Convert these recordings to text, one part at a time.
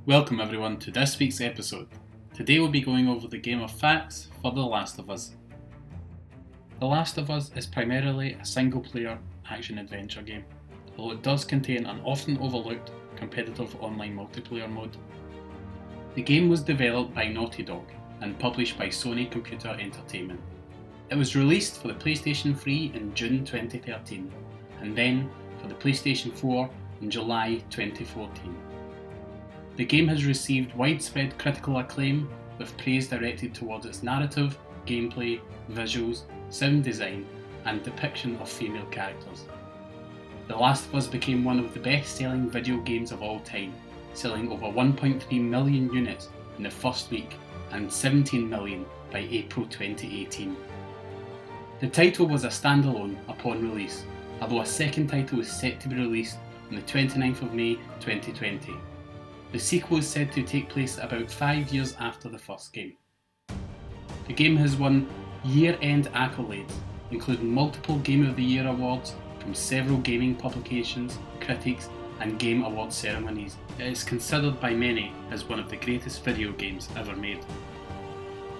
Welcome everyone to this week's episode. Today we'll be going over the game of facts for The Last of Us. The Last of Us is primarily a single-player action-adventure game, although it does contain an often overlooked competitive online multiplayer mode. The game was developed by Naughty Dog and published by Sony Computer Entertainment. It was released for the PlayStation 3 in June 2013, and then for the PlayStation 4 in July 2014. The game has received widespread critical acclaim, with praise directed towards its narrative, gameplay, visuals, sound design, and depiction of female characters. The Last of Us became one of the best-selling video games of all time, selling over 1.3 million units in the first week and 17 million by April 2018. The title was a standalone upon release, although a second title is set to be released on the 29th of May 2020. The sequel is said to take place about 5 years after the first game. The game has won year-end accolades, including multiple Game of the Year awards from several gaming publications, critics, and game award ceremonies. It is considered by many as one of the greatest video games ever made.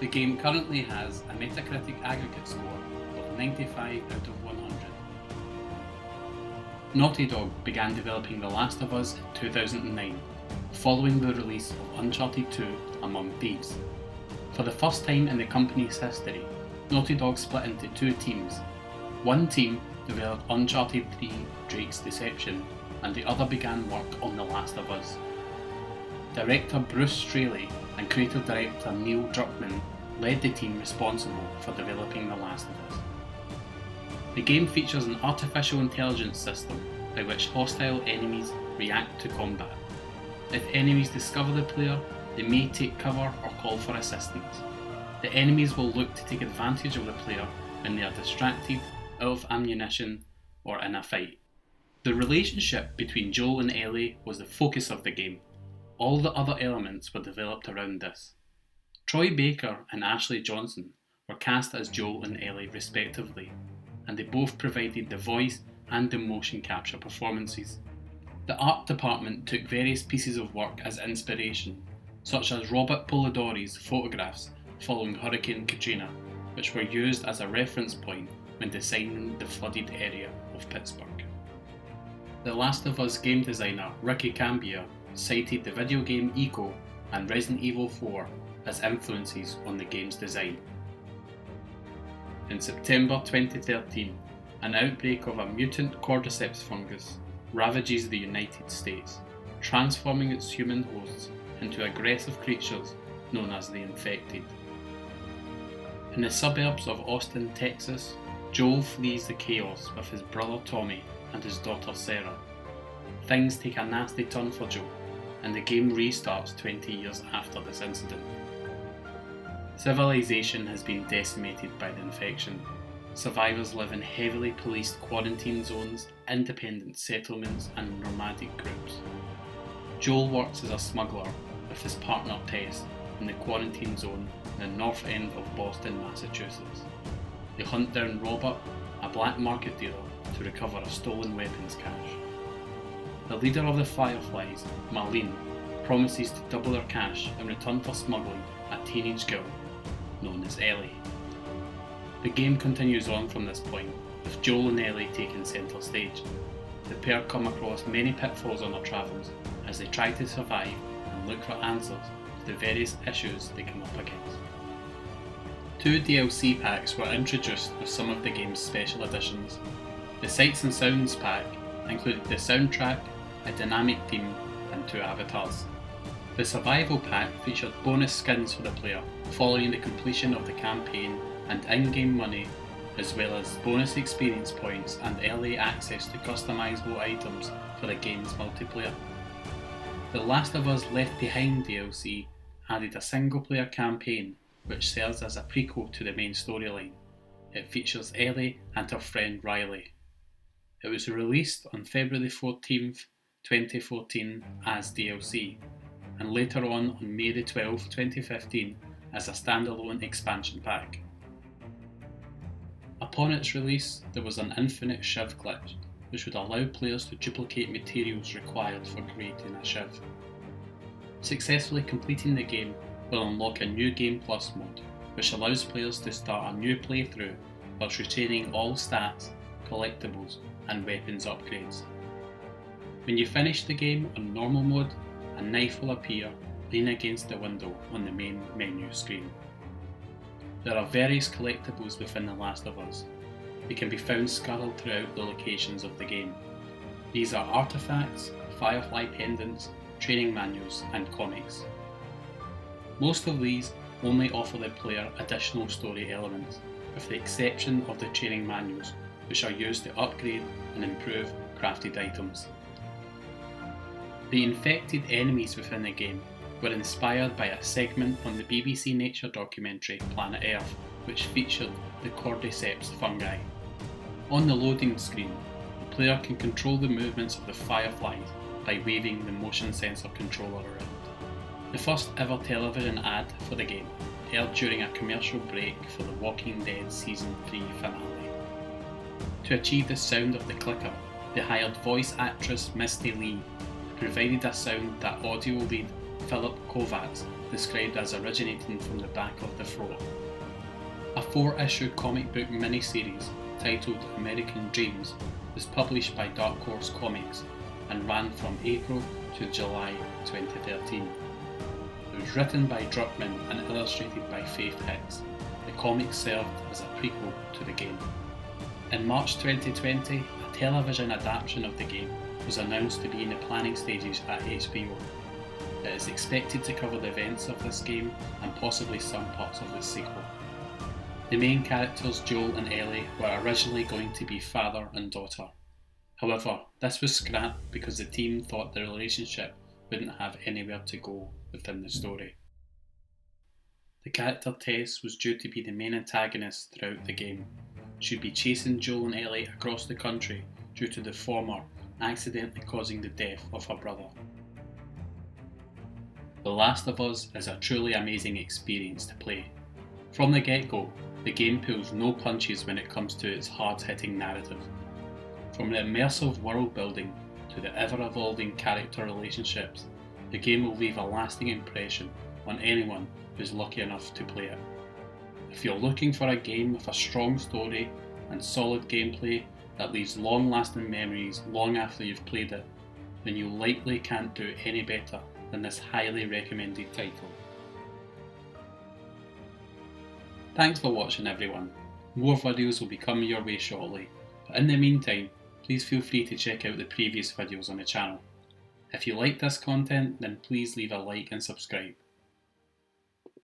The game currently has a Metacritic aggregate score of 95 out of 100. Naughty Dog began developing The Last of Us in 2009, following the release of Uncharted 2 Among Thieves. For the first time in the company's history, Naughty Dog split into two teams. One team developed Uncharted 3 Drake's Deception, and the other began work on The Last of Us. Director Bruce Straley and creative director Neil Druckmann led the team responsible for developing The Last of Us. The game features an artificial intelligence system by which hostile enemies react to combat. If enemies discover the player, they may take cover or call for assistance. The enemies will look to take advantage of the player when they are distracted, out of ammunition, or in a fight. The relationship between Joel and Ellie was the focus of the game. All the other elements were developed around this. Troy Baker and Ashley Johnson were cast as Joel and Ellie respectively, and they both provided the voice and the motion capture performances. The art department took various pieces of work as inspiration, such as Robert Polidori's photographs following Hurricane Katrina, which were used as a reference point when designing the flooded area of Pittsburgh. The Last of Us game designer Ricky Cambia cited the video game Ico and Resident Evil 4 as influences on the game's design. In September 2013, an outbreak of a mutant cordyceps fungus ravages the United States, transforming its human hosts into aggressive creatures known as the Infected. In the suburbs of Austin, Texas, Joel flees the chaos with his brother Tommy and his daughter Sarah. Things take a nasty turn for Joel, and the game restarts 20 years after this incident. Civilization has been decimated by the infection. Survivors live in heavily policed quarantine zones, independent settlements, and nomadic groups. Joel works as a smuggler with his partner Tess in the quarantine zone in the north end of Boston, Massachusetts. They hunt down Robert, a black market dealer, to recover a stolen weapons cache. The leader of the Fireflies, Marlene, promises to double their cash in return for smuggling a teenage girl known as Ellie. The game continues on from this point, with Joel and Ellie taking centre stage. The pair come across many pitfalls on their travels as they try to survive and look for answers to the various issues they come up against. 2 DLC packs were introduced with some of the game's special editions. The Sights and Sounds pack included the soundtrack, a dynamic theme, and 2 avatars. The Survival pack featured bonus skins for the player following the completion of the campaign and in-game money, as well as bonus experience points and early access to customizable items for the game's multiplayer. The Last of Us Left Behind DLC added a single-player campaign which serves as a prequel to the main storyline. It features Ellie and her friend Riley. It was released on February 14th, 2014 as DLC, and later on May 12, 2015 as a standalone expansion pack. Upon its release, there was an infinite shiv glitch, which would allow players to duplicate materials required for creating a shiv. Successfully completing the game will unlock a new Game Plus mode, which allows players to start a new playthrough whilst retaining all stats, collectibles and weapons upgrades. When you finish the game on normal mode, a knife will appear leaning against the window on the main menu screen. There are various collectibles within The Last of Us. They can be found scattered throughout the locations of the game. These are artifacts, Firefly pendants, training manuals and comics. Most of these only offer the player additional story elements, with the exception of the training manuals, which are used to upgrade and improve crafted items. The infected enemies within the game were inspired by a segment on the BBC nature documentary Planet Earth, which featured the cordyceps fungi. On the loading screen, the player can control the movements of the fireflies by waving the motion sensor controller around. The first ever television ad for the game aired during a commercial break for The Walking Dead Season 3 finale. To achieve the sound of the clicker, they hired voice actress Misty Lee, who provided a sound that audio lead Philip Kovacs described as originating from the back of the throat. A 4-issue comic book miniseries titled American Dreams was published by Dark Horse Comics and ran from April to July 2013. It was written by Druckmann and illustrated by Faith Hicks. The comic served as a prequel to the game. In March 2020, a television adaptation of the game was announced to be in the planning stages at HBO. It is expected to cover the events of this game and possibly some parts of the sequel. The main characters Joel and Ellie were originally going to be father and daughter. However, this was scrapped because the team thought the relationship wouldn't have anywhere to go within the story. The character Tess was due to be the main antagonist throughout the game. She'd be chasing Joel and Ellie across the country due to the former accidentally causing the death of her brother. The Last of Us is a truly amazing experience to play. From the get-go, the game pulls no punches when it comes to its hard-hitting narrative. From the immersive world building to the ever-evolving character relationships, the game will leave a lasting impression on anyone who's lucky enough to play it. If you're looking for a game with a strong story and solid gameplay that leaves long-lasting memories long after you've played it, then you likely can't do any better than this highly recommended title. Thanks for watching everyone. More videos will be coming your way shortly, but in the meantime, please feel free to check out the previous videos on the channel. If you like this content, then please leave a like and subscribe.